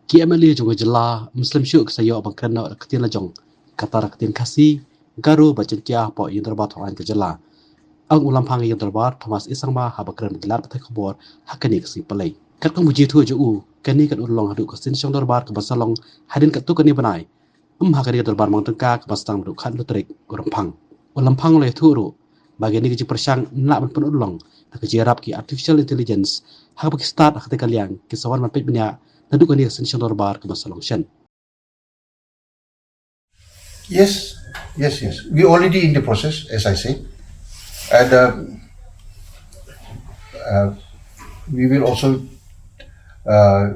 Ki MLA jong jela Muslim syuk sayo Ïoh Kren Noh Ktien la jong kata Ktien Khasi Garo ba Jaiñtia po Iing Dorbar thoan ke jela ang ulam phang Iing Dorbar Thomas isangba ha ba kren gelar pathai khobor hakani kasi palai kat kong buji thu ju kani kat ulong hadu kasin Iing Dorbar ke basalong hadin kat tu kani banai hakani Dorbar mang tengka ke bastang du khan lutrik urang phang ulam phang le thu ru bagi ni ke persang nak ban pun ulong ke jirap ki artificial intelligence ha ba ki start hakati kaliang ki sawan man pit benya nadu kani kasin Iing Dorbar ke basalong shen. Yes. We already in the process, as I say, and we will also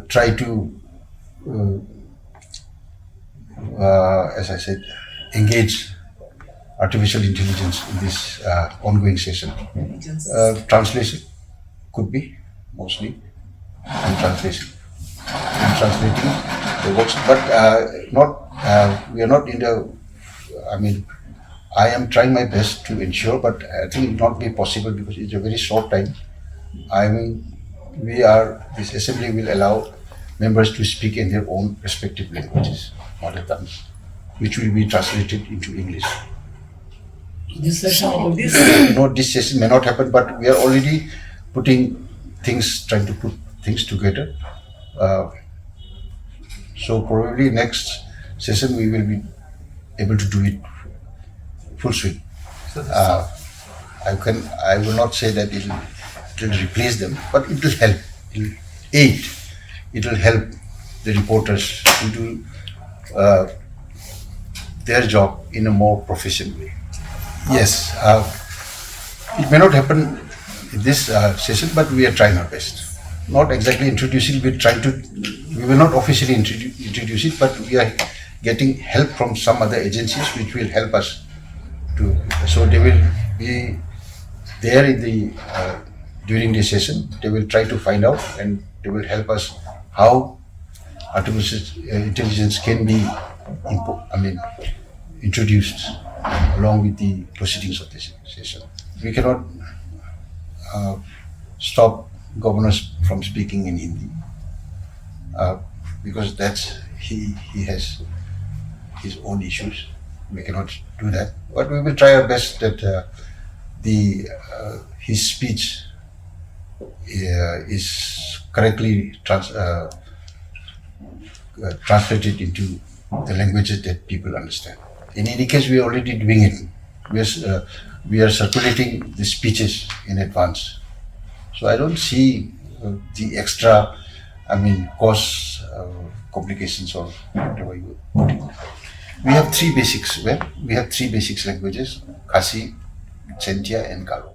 try to, as I said, engage artificial intelligence in this ongoing session. Translation could be mostly, and translating the works, but we are not in the. I am trying my best to ensure, but I think it will not be possible because it's a very short time. This assembly will allow members to speak in their own respective languages, mother tongues, which will be translated into English. This session, This session may not happen, but we are already trying to put things together. So probably next session we will be able to do it full swing. I will not say that it will replace them, but it will help. It will aid. It will help the reporters to do their job in a more professional way. Yes, it may not happen in this session, but we are trying our best. Not exactly introducing. We will not officially introduce it, but we are getting help from some other agencies which will help us to. So they will be there during the session. They will try to find out and they will help us how artificial intelligence can be introduced along with the proceedings of this session. We cannot stop governors from speaking in Hindi because he has his own issues. We cannot do that, but we will try our best that his speech is correctly translated into the languages that people understand. In any case, we are already doing it. We are circulating the speeches in advance. So I don't see the extra, cost complications or whatever you put it. We have three basics languages: Khasi, Jaiñtia, and Garo.